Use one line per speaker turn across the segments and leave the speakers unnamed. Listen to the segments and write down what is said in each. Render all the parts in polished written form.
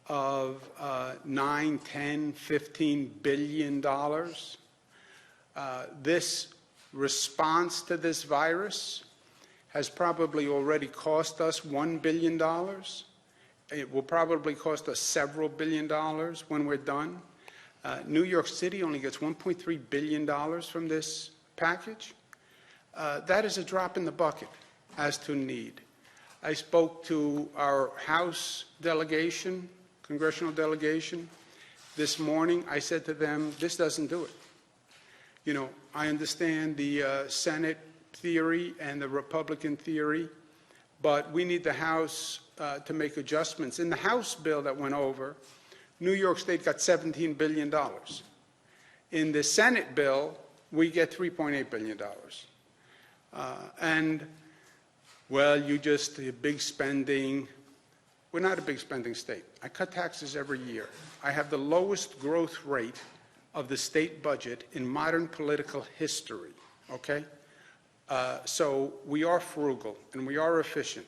of 9, 10, 15 billion dollars. This response to this virus has probably already cost us $1 billion. It will probably cost us several billion dollars when we're done. New York City only gets $1.3 billion from this package. That is a drop in the bucket as to need. I spoke to our House delegation, congressional delegation, this morning. I said to them, this doesn't do it. You know, I understand the Senate theory and the Republican theory, but we need the House to make adjustments. In the House bill that went over, New York State got $17 billion. In the Senate bill, we get $3.8 billion. And, well, you just big spending. We're not a big spending state. I cut taxes every year. I have the lowest growth rate of the state budget in modern political history, okay? So we are frugal and we are efficient.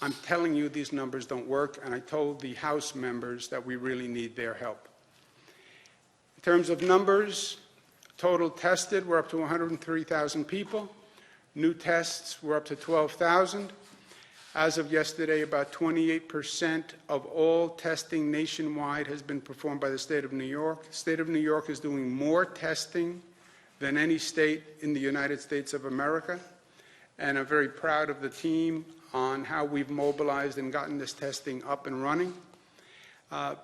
I'm telling you these numbers don't work, and I told the House members that we really need their help. In terms of numbers, total tested, we're up to 103,000 people. New tests, we're up to 12,000. As of yesterday, about 28% of all testing nationwide has been performed by the state of New York. The state of New York is doing more testing than any state in the United States of America. And I'm very proud of the team on how we've mobilized and gotten this testing up and running.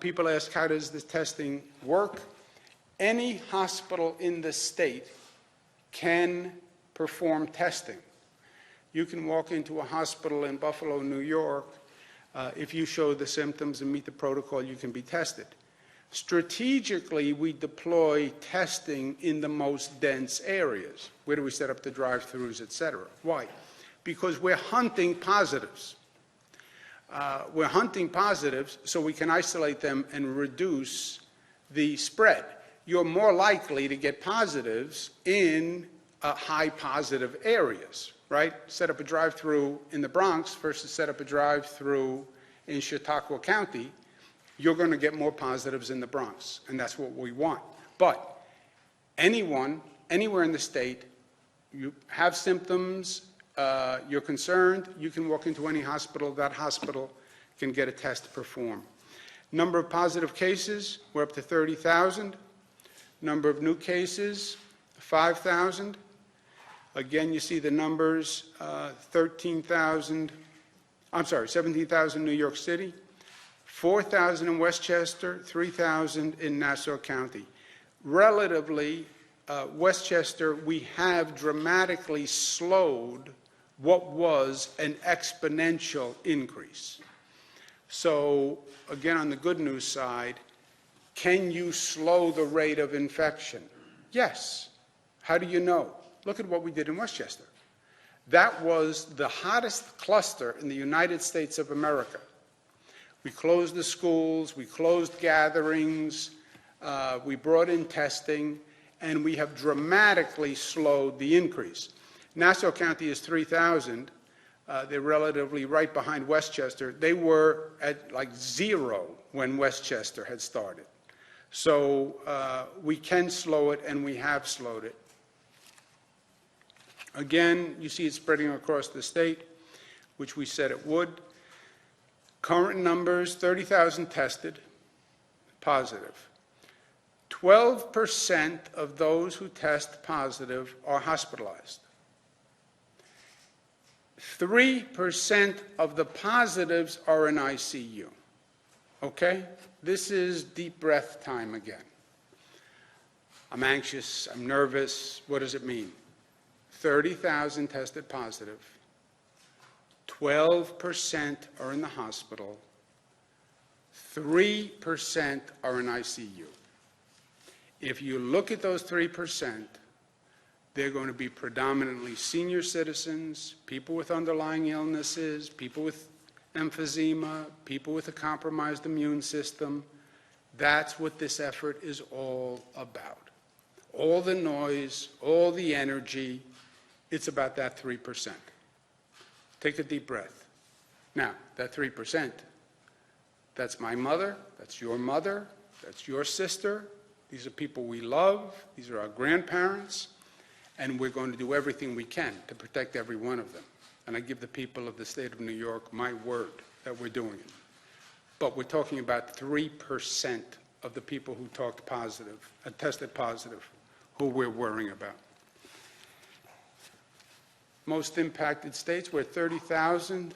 People ask, how does this testing work? Any hospital in the state can perform testing. You can walk into a hospital in Buffalo, New York. If you show the symptoms and meet the protocol, you can be tested. Strategically, we deploy testing in the most dense areas. Where do we set up the drive-thrus, et cetera? Why? Because we're hunting positives. We're hunting positives so we can isolate them and reduce the spread. You're more likely to get positives in high positive areas, right? Set up a drive-through in the Bronx versus set up a drive-through in Chautauqua County. You're going to get more positives in the Bronx, and that's what we want. But anyone, anywhere in the state, you have symptoms, you're concerned, you can walk into any hospital. That hospital can get a test performed. Number of positive cases, we're up to 30,000. Number of new cases, 5,000. Again, you see the numbers, 17,000 New York City, 4,000 in Westchester, 3,000 in Nassau County. Relatively, Westchester, we have dramatically slowed what was an exponential increase. So, again, on the good news side, can you slow the rate of infection? Yes. How do you know? Look at what we did in Westchester. That was the hottest cluster in the United States of America. We closed the schools, we closed gatherings, we brought in testing, and we have dramatically slowed the increase. Nassau County is 3,000. They're relatively right behind Westchester. They were at like 0 when Westchester had started. So we can slow it, and we have slowed it. Again, you see it spreading across the state, which we said it would. Current numbers, 30,000 tested, positive. 12% of those who test positive are hospitalized. 3% of the positives are in ICU. Okay? This is deep breath time again. I'm anxious, I'm nervous. What does it mean? 30,000 tested positive. 12% are in the hospital. 3% are in ICU. If you look at those 3%, they're going to be predominantly senior citizens, people with underlying illnesses, people with emphysema, people with a compromised immune system. That's what this effort is all about. All the noise, all the energy, it's about that 3%. Take a deep breath. Now, that 3%, That's my mother, that's your sister. These are people we love, these are our grandparents, and we're going to do everything we can to protect every one of them. And I give the people of the state of New York my word that we're doing it. But we're talking about 3% of the people who tested positive, who we're worrying about. Most impacted states, we're 30,000.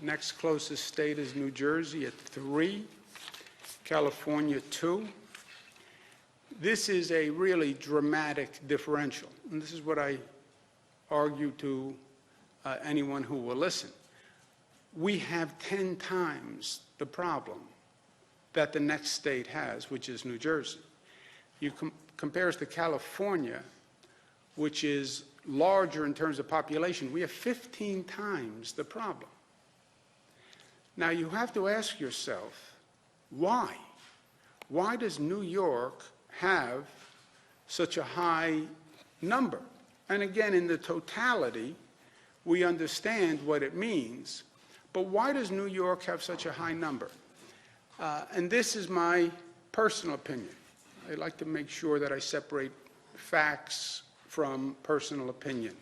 Next closest state is New Jersey at 3, California 2. This is a really dramatic differential, and this is what I argue to anyone who will listen. We have 10 times the problem that the next state has, which is New Jersey. You compare us to California, which is larger in terms of population. We have 15 times the problem. Now you have to ask yourself, why? Why does New York have such a high number? And again, in the totality, we understand what it means, but why does New York have such a high number? And this is my personal opinion. I like to make sure that I separate facts from personal opinion.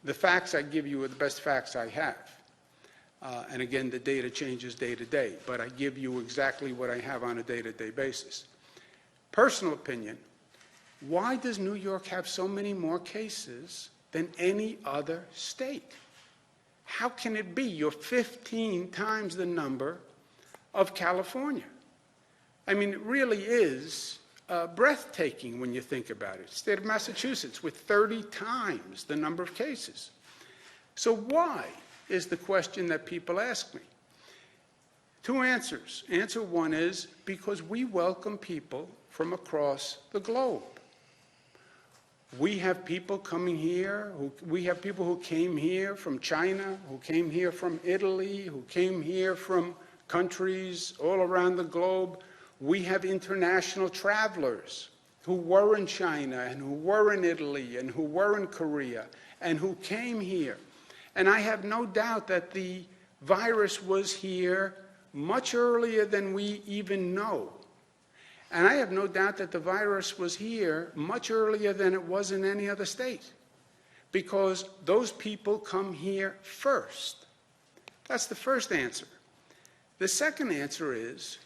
The facts I give you are the best facts I have. And again, the data changes day to day, but I give you exactly what I have on a day-to-day basis. Personal opinion, why does New York have so many more cases than any other state? How can it be? You're 15 times the number of California. I mean, it really is breathtaking when you think about it. State of Massachusetts with 30 times the number of cases. So why is the question that people ask me. Two answers. Answer one is because we welcome people from across the globe. We have people coming here, we have people who came here from China, who came here from Italy, who came here from countries all around the globe. We have international travelers who were in China and who were in Italy and who were in Korea and who came here. And I have no doubt that the virus was here much earlier than we even know. And I have no doubt that the virus was here much earlier than it was in any other state, because those people come here first. That's the first answer. The second answer is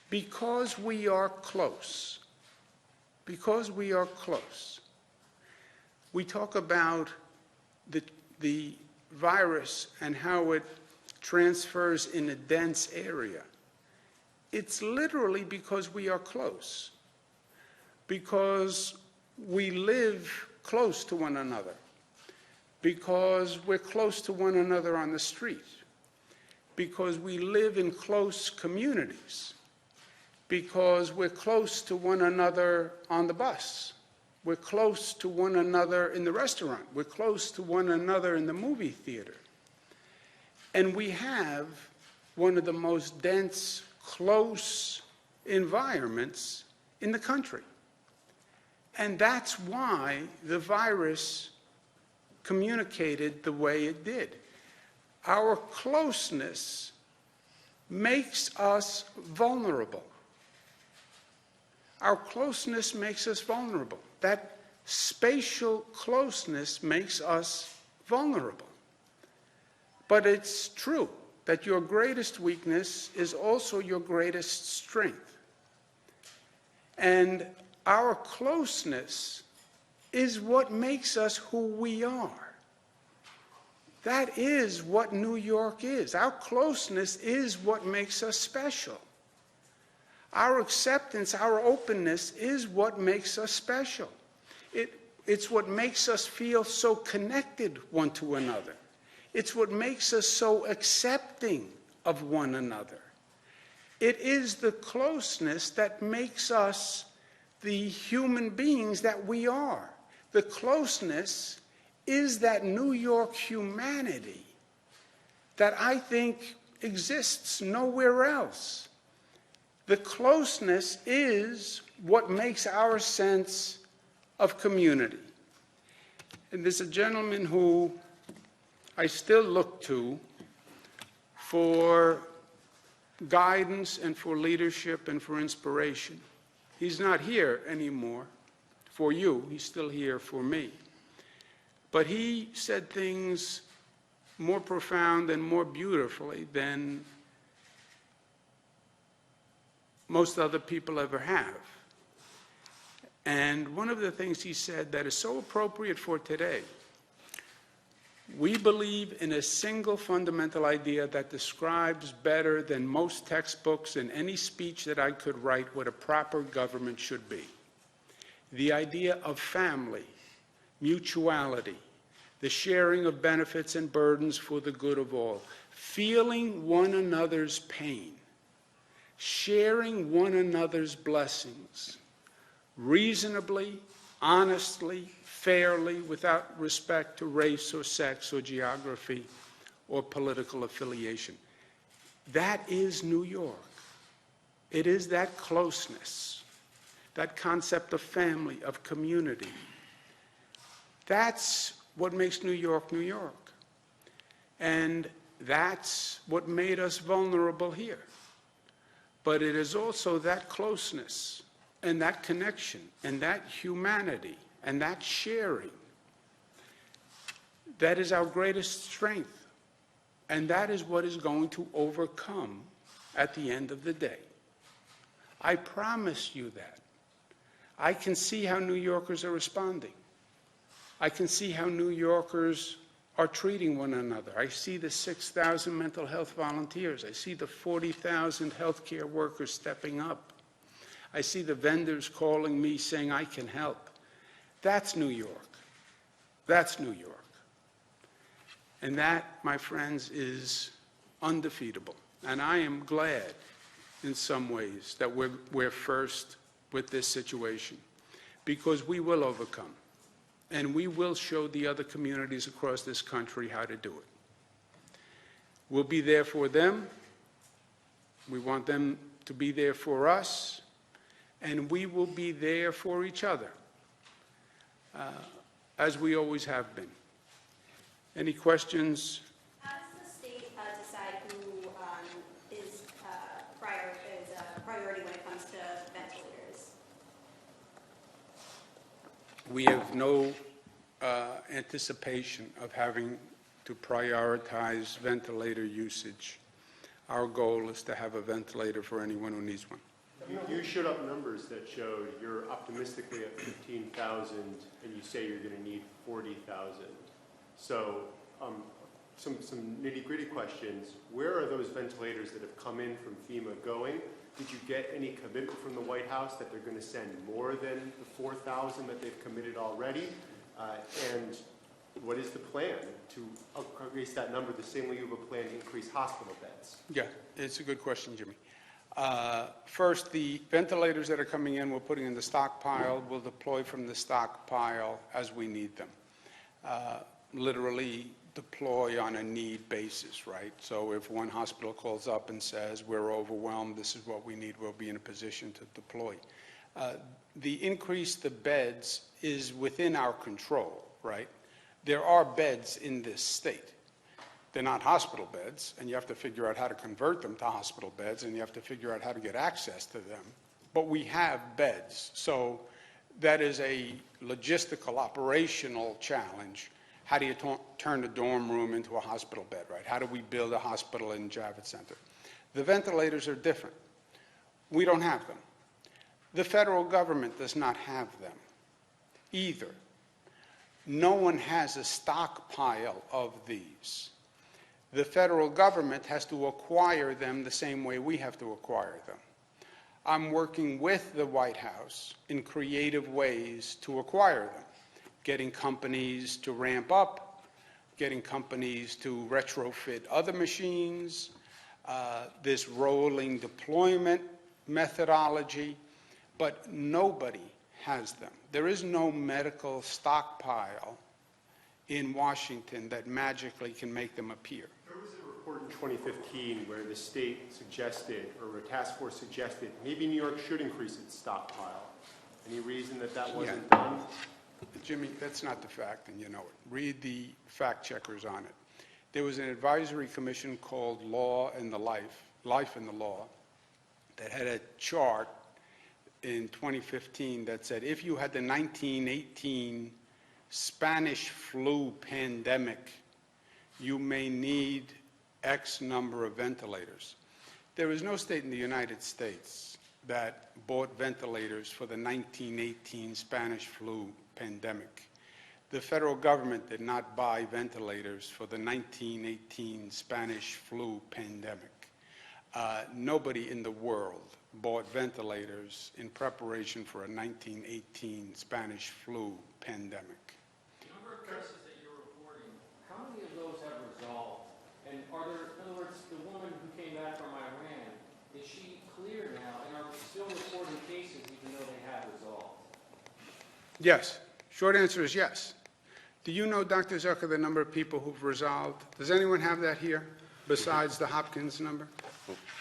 because we are close. Because we are close. We talk about the virus and how it transfers in a dense area. It's literally because we are close, because we live close to one another, because we're close to one another on the street, because we live in close communities, because we're close to one another on the bus, we're close to one another in the restaurant, we're close to one another in the movie theater. And we have one of the most dense, close environments in the country. And that's why the virus communicated the way it did. Our closeness makes us vulnerable. Our closeness makes us vulnerable. That spatial closeness makes us vulnerable. But it's true that your greatest weakness is also your greatest strength. And our closeness is what makes us who we are. That is what New York is. Our closeness is what makes us special. Our acceptance, our openness is what makes us special. It's what makes us feel so connected one to another. It's what makes us so accepting of one another. It is the closeness that makes us the human beings that we are. The closeness is that New York humanity that I think exists nowhere else. The closeness is what makes our sense of community. And there's a gentleman who I still look to for guidance and for leadership and for inspiration. He's not here anymore for you. He's still here for me. But he said things more profound and more beautifully than most other people ever have. And one of the things he said that is so appropriate for today, we believe in a single fundamental idea that describes better than most textbooks and any speech that I could write what a proper government should be. The idea of family, mutuality, the sharing of benefits and burdens for the good of all, feeling one another's pain, sharing one another's blessings, reasonably, honestly, fairly, without respect to race or sex or geography or political affiliation. That is New York. It is that closeness, that concept of family, of community. That's what makes New York, New York. And that's what made us vulnerable here. But it is also that closeness and that connection and that humanity and that sharing that is our greatest strength. And that is what is going to overcome at the end of the day. I promise you that. I can see how New Yorkers are responding. I can see how New Yorkers are treating one another. I see the 6,000 mental health volunteers. I see the 40,000 healthcare workers stepping up. I see the vendors calling me saying, I can help. That's New York. That's New York. And that, my friends, is undefeatable. And I am glad, in some ways, that we're first with this situation, because we will overcome. And we will show the other communities across this country how to do it. We'll be there for them. We want them to be there for us. And we will be there for each other, as we always have been. Any questions?
How does the state decide who is a priority when it comes to ventilators?
We have no anticipation of having to prioritize ventilator usage. Our goal is to have a ventilator for anyone who needs one.
You showed up numbers that showed you're optimistically at 15,000 and you say you're going to need 40,000. So some nitty-gritty questions. Where are those ventilators that have come in from FEMA going? Did you get any commitment from the White House that they're going to send more than the 4,000 that they've committed already? And what is the plan to increase that number the same way you have a plan to increase hospital beds?
Yeah, it's a good question, Jimmy. First, the ventilators that are coming in, we're putting in the stockpile. We'll deploy from the stockpile as we need them. Literally deploy on a need basis, right? So if one hospital calls up and says, we're overwhelmed, this is what we need, we'll be in a position to deploy. The increase the beds is within our control, right? There are beds in this state. They're not hospital beds, and you have to figure out how to convert them to hospital beds, and you have to figure out how to get access to them. But we have beds, so that is a logistical, operational challenge. How do you turn a dorm room into a hospital bed, right? How do we build a hospital in Javits Center? The ventilators are different. We don't have them. The federal government does not have them either. No one has a stockpile of these. The federal government has to acquire them the same way we have to acquire them. I'm working with the White House in creative ways to acquire them, getting companies to ramp up, getting companies to retrofit other machines, this rolling deployment methodology, but nobody has them. There is no medical stockpile in Washington that magically can make them appear.
There was a report in 2015 where the state suggested, or a task force suggested, maybe New York should increase its stockpile. Any reason that wasn't done?
Jimmy, that's not the fact, and you know it. Read the fact checkers on it. There was an advisory commission called Law and the Life Life and the Law that had a chart in 2015 that said if you had the 1918 Spanish flu pandemic, you may need X number of ventilators. There is no state in the United States that bought ventilators for the 1918 Spanish flu pandemic. The federal government did not buy ventilators for the 1918 Spanish flu pandemic. Nobody in the world bought ventilators in preparation for a 1918 Spanish flu pandemic.
The number of cases that you're reporting, how many of those have resolved? And are there, in other words, the woman who came back from Iran, is she clear now? And are we still reporting cases even though they have resolved?
Yes. Short answer is yes. Do you know, Dr. Zucker, the number of people who've resolved? Does anyone have that here besides the Hopkins number?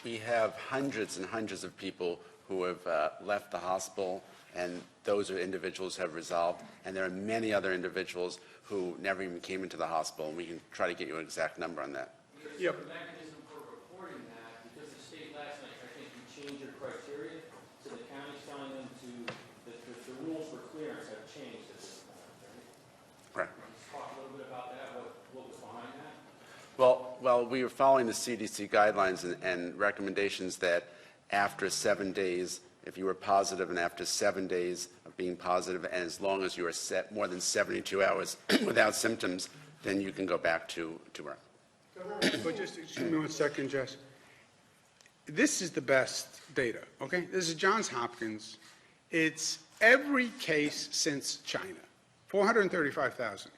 We have hundreds and hundreds of people who have left the hospital, and those are individuals who have resolved. And there are many other individuals who never even came into the hospital, and we can try to get you an exact number on that.
Yep.
There's a mechanism for reporting that because the state last night, I think, you changed your criteria. So the county's telling them to, the rules for clearance have changed at this point, right?
Right.
Let's talk a little bit about that, what was behind that?
Well, we were following the CDC guidelines and recommendations that after 7 days, if you were positive, and after 7 days of being positive, and as long as you are set more than 72 hours without symptoms, then you can go back to work.
But just excuse me 1 second, Jess. This is the best data, okay? This is Johns Hopkins. It's every case since China, 435,000,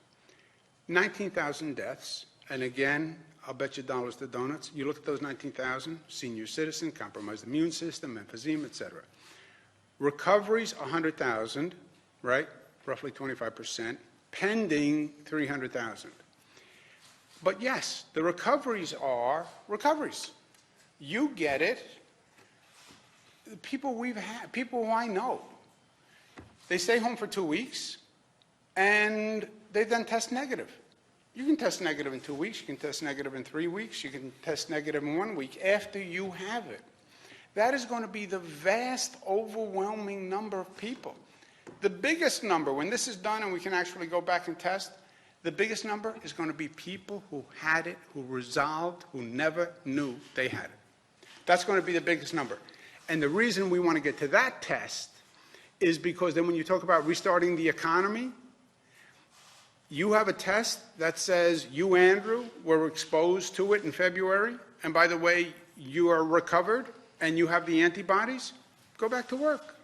19,000 deaths. And again, I'll bet you dollars to donuts. You look at those 19,000, senior citizen, compromised immune system, emphysema, et cetera. Recoveries, 100,000, right? Roughly 25%. Pending, 300,000. But yes, the recoveries are recoveries. You get it. The people we've had, people who I know, they stay home for 2 weeks, and they then test negative. You can test negative in 2 weeks, you can test negative in 3 weeks, you can test negative in 1 week after you have it. That is going to be the vast, overwhelming number of people. The biggest number, when this is done and we can actually go back and test, the biggest number is going to be people who had it, who resolved, who never knew they had it. That's going to be the biggest number. And the reason we want to get to that test is because then when you talk about restarting the economy, you have a test that says you, Andrew, were exposed to it in February, and by the way, you are recovered and you have the antibodies, go back to work.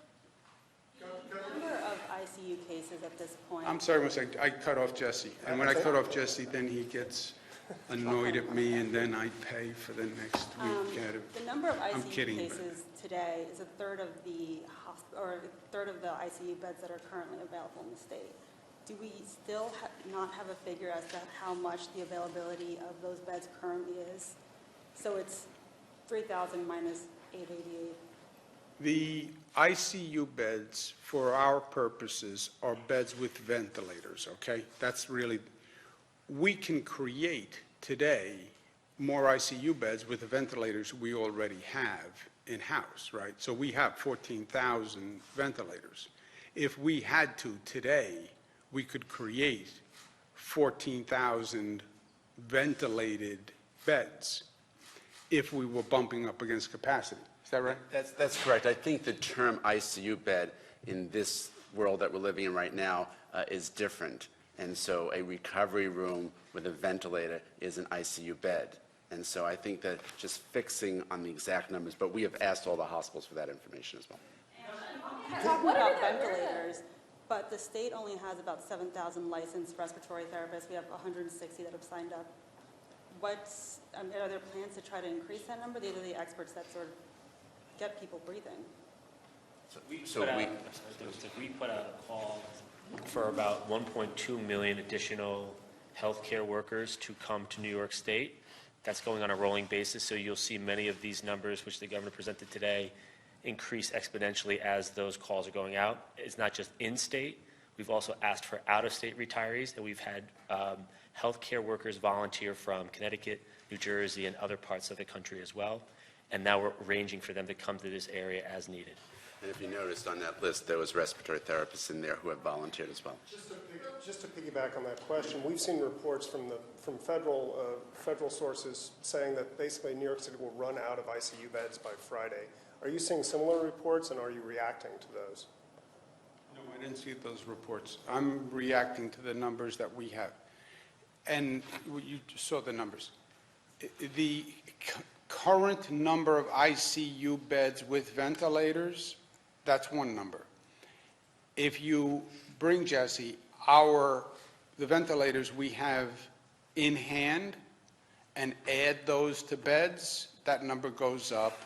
The number of ICU cases at this point.
I'm sorry, 1 second. I cut off Jesse. And when I cut off Jesse, then he gets annoyed at me, and then I pay for the next week.
The number of
I'm
ICU
kidding, but-
cases today is a third of the ICU beds that are currently available in the state. Do we still not have a figure as to how much the availability of those beds currently is? So it's 3,000 minus 888.
The ICU beds, for our purposes, are beds with ventilators, okay? That's really, we can create today more ICU beds with the ventilators we already have in-house, right? So we have 14,000 ventilators. If we had to today, we could create 14,000 ventilated beds if we were bumping up against capacity. Is that right?
That's correct. I think the term ICU bed in this world that we're living in right now is different. And so a recovery room with a ventilator is an ICU bed. And so I think that just fixing on the exact numbers, but we have asked all the hospitals for that information as well.
Talking about ventilators, but the state only has about 7,000 licensed respiratory therapists. We have 160 that have signed up. Are there plans to try to increase that number? These are the experts that sort of get people breathing.
We put out a call for about 1.2 million additional healthcare workers to come to New York State. That's going on a rolling basis, so you'll see many of these numbers, which the governor presented today, increase exponentially as those calls are going out. It's not just in-state. We've also asked for out-of-state retirees, and we've had healthcare workers volunteer from Connecticut, New Jersey, and other parts of the country as well. and now we're arranging for them to come to this area as needed.
And if you noticed on that list, there was respiratory therapists in there who have volunteered as well.
Just to piggyback on that question, we've seen reports from federal sources saying that basically New York City will run out of ICU beds by Friday. Are you seeing similar reports, and are you reacting to those?
No, I didn't see those reports. I'm reacting to the numbers that we have. And you just saw the numbers. The current number of ICU beds with ventilators, that's one number. If you bring, Jesse, the ventilators we have in hand and add those to beds, that number goes up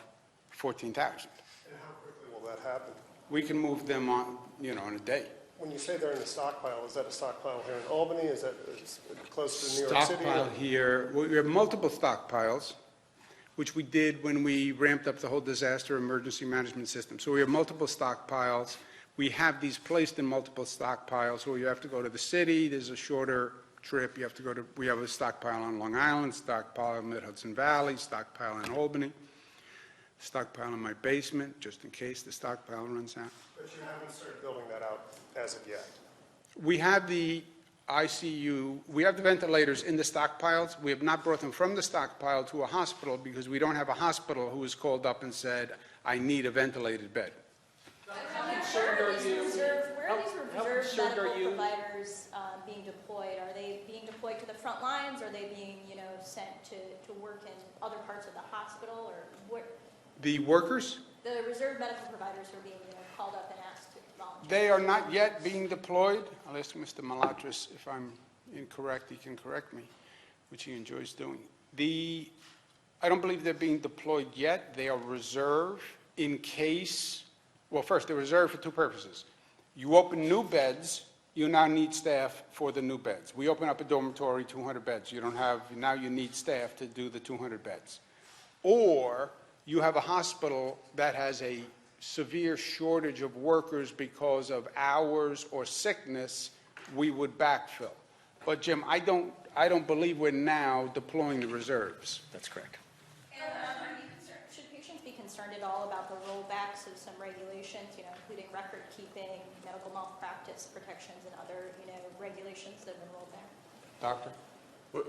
14,000.
And how quickly will that happen?
We can move them on, in a day.
When you say they're in the stockpile, is that a stockpile here in Albany? Is that close to New York City?
Stockpile here, we have multiple stockpiles, which we did when we ramped up the whole disaster emergency management system. So we have multiple stockpiles. We have these placed in multiple stockpiles, so you have to go to the city, there's a shorter trip, we have a stockpile on Long Island, stockpile in Mid-Hudson Valley, stockpile in Albany, stockpile in my basement, just in case the stockpile runs out.
But you haven't started building that out as of yet.
We have the ICU, we have the ventilators in the stockpiles. We have not brought them from the stockpile to a hospital because we don't have a hospital who has called up and said, I need a ventilated bed.
Where are these reserve
concerned are
medical
you?
providers being deployed? Are they being deployed to the front lines? Are they being, sent to work in other parts of the hospital? Or what?
The workers,
The reserve medical providers who are being, called up and asked to volunteer?
they are not yet being deployed. I'll ask Mr. Malatras if I'm incorrect, he can correct me, which he enjoys doing. I don't believe they're being deployed yet. They are reserved in case, well, first, they're reserved for two purposes. You open new beds, you now need staff for the new beds. We open up a dormitory, 200 beds. Now you need staff to do the 200 beds. Or you have a hospital that has a severe shortage of workers because of hours or sickness, we would backfill. But Jim, I don't believe we're now deploying the reserves.
That's correct.
Should patients be concerned at all about the rollbacks of some regulations, including record keeping, medical malpractice protections, and other, regulations that have been rolled back?
Doctor?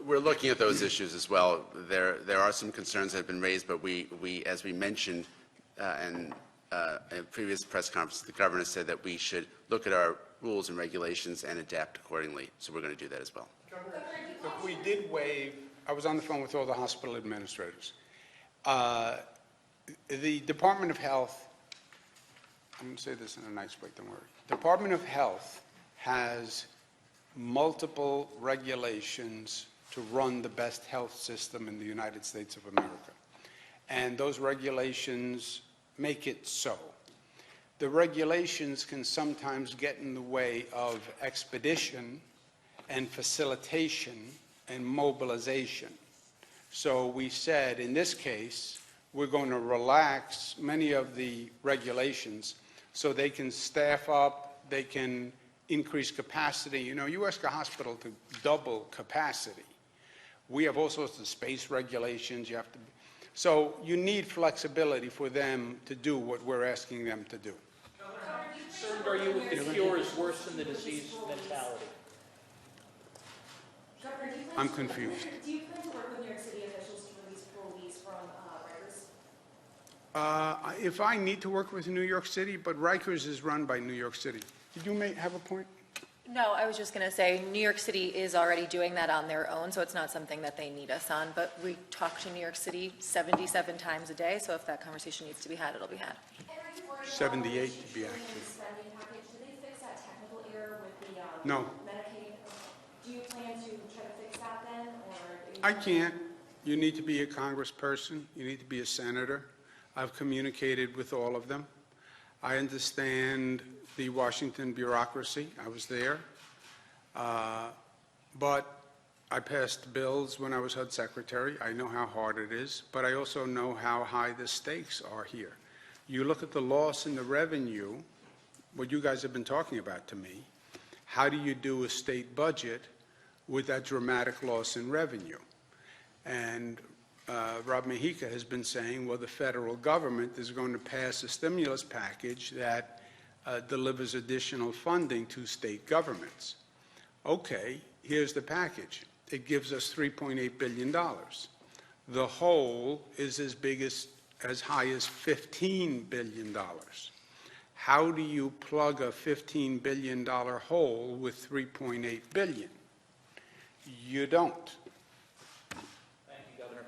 We're looking at those issues as well. There are some concerns that have been raised, but we as we mentioned in a previous press conference, the governor said that we should look at our rules and regulations and adapt accordingly. So we're going to do that as well.
Look, we did waive, I was on the phone with all the hospital administrators. The Department of Health, I'm going to say this in a nice way, don't worry. Department of Health has multiple regulations to run the best health system in the United States of America. And those regulations make it so. The regulations can sometimes get in the way of expedition and facilitation and mobilization. So we said, in this case, we're going to relax many of the regulations so they can staff up, they can increase capacity. You ask a hospital to double capacity. We have all sorts of space regulations. So you need flexibility for them to do what we're asking them to do.
How concerned are you if the cure is worse than the disease mentality?
Governor,
I'm confused.
Do you plan to work with New York City officials to release parolees from Rikers?
If I need to work with New York City, but Rikers is run by New York City. Did you have a point?
No, I was just going to say, New York City is already doing that on their own, so it's not something that they need us on. But we talk to New York City 77 times a day, so if that conversation needs to be had, it'll be had.
And are you worried about
78 to be
the
accurate.
spending package? Did they fix that technical error with the
No.
Medicaid? Do you plan to try to fix that then, or?
I can't. You need to be a congressperson. You need to be a senator. I've communicated with all of them. I understand the Washington bureaucracy. I was there. But I passed bills when I was HUD secretary. I know how hard it is, but I also know how high the stakes are here. You look at the loss in the revenue, what you guys have been talking about to me, how do you do a state budget with that dramatic loss in revenue? And Rob Mujica has been saying, well, the federal government is going to pass a stimulus package that delivers additional funding to state governments. Okay, here's the package. It gives us $3.8 billion. The hole is as high as $15 billion. How do you plug a $15 billion hole with $3.8 billion? You don't.
Thank you, Governor.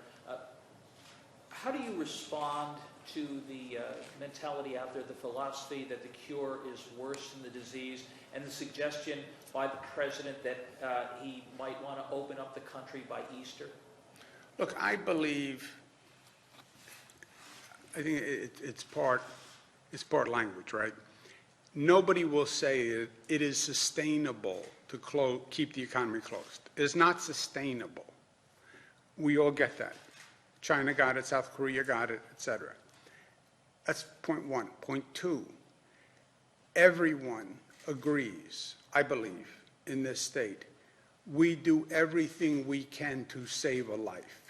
How do you respond to the mentality out there, the philosophy that the cure is worse than the disease, and the suggestion by the president that he might want to open up the country by Easter?
Look, I think it's part language, right? Nobody will say it is sustainable to keep the economy closed. It's not sustainable. We all get that. China got it, South Korea got it, et cetera. That's point one. Point two, everyone agrees, I believe, in this state, we do everything we can to save a life.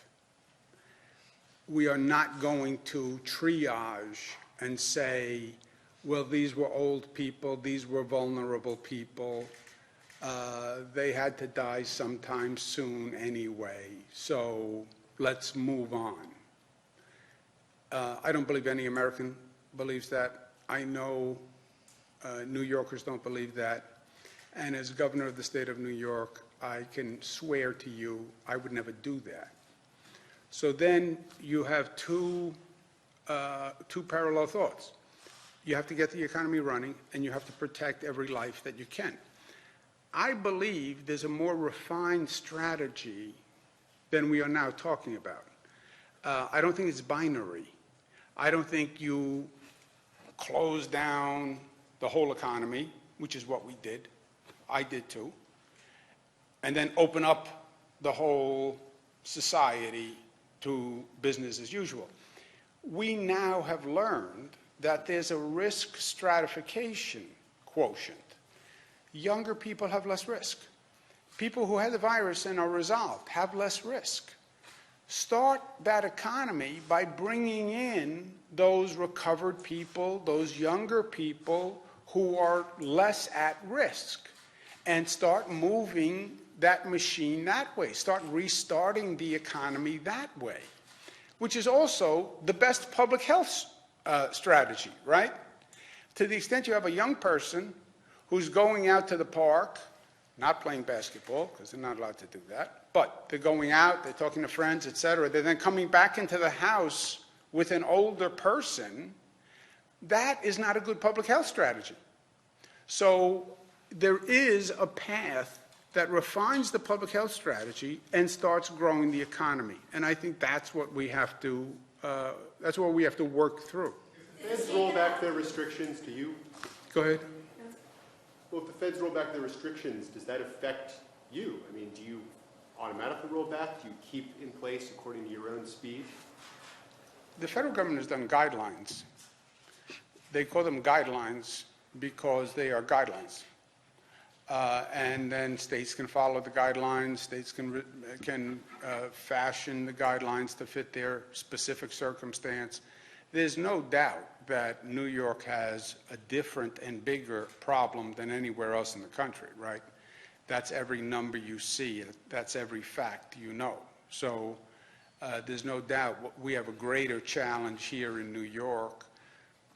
We are not going to triage and say, well, these were old people, these were vulnerable people, they had to die sometime soon anyway, so let's move on. I don't believe any American believes that. I know New Yorkers don't believe that. And as governor of the state of New York, I can swear to you I would never do that. So then you have two parallel thoughts. You have to get the economy running, and you have to protect every life that you can. I believe there's a more refined strategy than we are now talking about. I don't think it's binary. I don't think you close down the whole economy, which is what we did. I did too. And then open up the whole society to business as usual. We now have learned that there's a risk stratification quotient. Younger people have less risk. People who had the virus and are resolved have less risk. Start that economy by bringing in those recovered people, those younger people who are less at risk, and start moving that machine that way. Start restarting the economy that way, which is also the best public health strategy, right? To the extent you have a young person who's going out to the park, not playing basketball, because they're not allowed to do that, but they're going out, they're talking to friends, et cetera, they're then coming back into the house with an older person, that is not a good public health strategy. So there is a path that refines the public health strategy and starts growing the economy. And I think that's what we have to, work through.
If the feds roll back their restrictions, do you?
Go ahead.
Well, if the feds roll back their restrictions, does that affect you? I mean, do you automatically roll back? Do you keep in place according to your own speed?
The federal government has done guidelines. They call them guidelines because they are guidelines. And then states can follow the guidelines. States can fashion the guidelines to fit their specific circumstance. There's no doubt that New York has a different and bigger problem than anywhere else in the country, right? That's every number you see. That's every fact you know. So there's no doubt we have a greater challenge here in New York,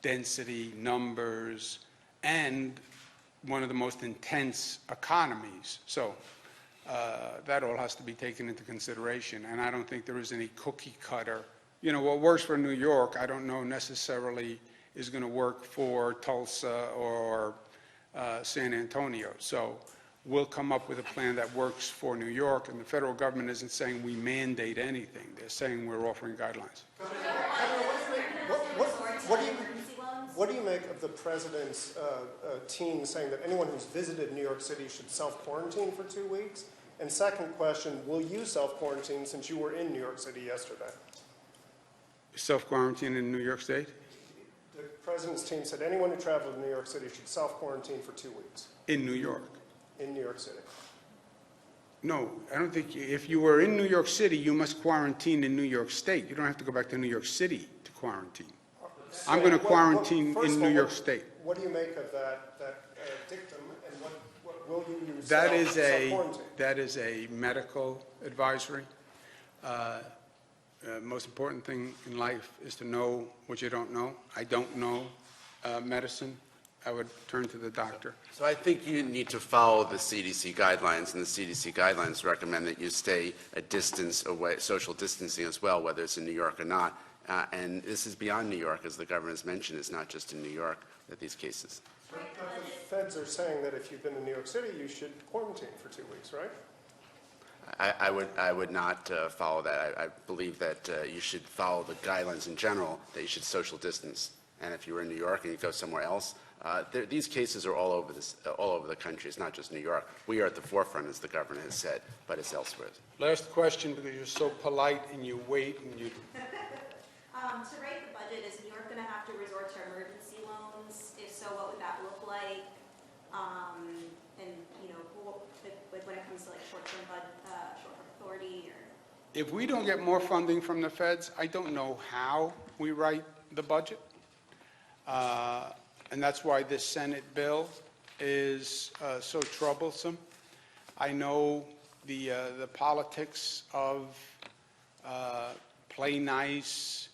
density, numbers, and one of the most intense economies. So that all has to be taken into consideration. And I don't think there is any cookie cutter. You know, what works for New York, I don't know necessarily is going to work for Tulsa or San Antonio. So we'll come up with a plan that works for New York, and the federal government isn't saying we mandate anything. They're saying we're offering guidelines.
What do you make of the president's team saying that anyone who's visited New York City should self-quarantine for 2 weeks? And second question, will you self-quarantine since you were in New York City yesterday?
Self-quarantine in New York State?
The president's team said anyone who traveled to New York City should self-quarantine for 2 weeks.
In New York.
In New York City.
No, I don't think, if you were in New York City, you must quarantine in New York State. You don't have to go back to New York City to quarantine. I'm going to quarantine
First
in
of all,
New York State.
What do you make of that dictum, and what will you use
That is
self-quarantine?
that is a medical advisory. Most important thing in life is to know what you don't know. I don't know medicine. I would turn to the doctor.
So I think you need to follow the CDC guidelines, and the CDC guidelines recommend that you stay a distance away, social distancing as well, whether it's in New York or not. And this is beyond New York, as the governor has mentioned. It's not just in New York that these cases.
But the feds are saying that if you've been to New York City, you should quarantine for 2 weeks, right?
I would not follow that. I believe that you should follow the guidelines in general, that you should social distance. And if you were in New York and you go somewhere else, these cases are all over the country. It's not just New York. We are at the forefront, as the governor has said, but it's elsewhere.
Last question, because you're so polite and you wait and you,
To write the budget, is New York going to have to resort to emergency loans? If so, what would that look like? And, you know, when it comes to like short-term authority or?
if we don't get more funding from the feds, I don't know how we write the budget. And that's why this Senate bill is so troublesome. I know the politics of play nice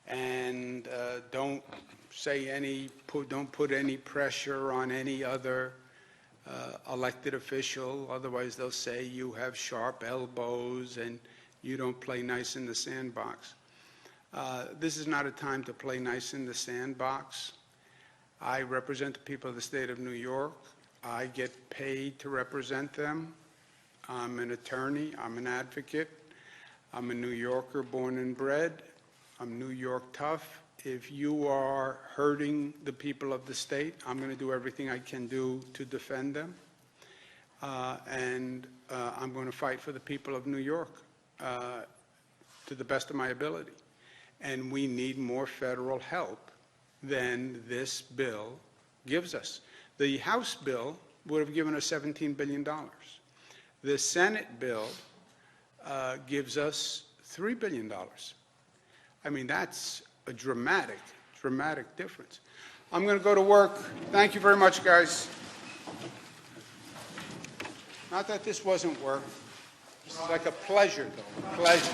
and don't put any pressure on any other elected official. Otherwise, they'll say you have sharp elbows and you don't play nice in the sandbox. This is not a time to play nice in the sandbox. I represent the people of the state of New York. I get paid to represent them. I'm an attorney. I'm an advocate. I'm a New Yorker born and bred. I'm New York tough. If you are hurting the people of the state, I'm going to do everything I can do to defend them. And I'm going to fight for the people of New York to the best of my ability. And we need more federal help than this bill gives us. The House bill would have given us $17 billion. The Senate bill gives us $3 billion. I mean, that's a dramatic difference. I'm going to go to work. Thank you very much, guys. Not that this wasn't work. It's like a pleasure, though. Pleasure.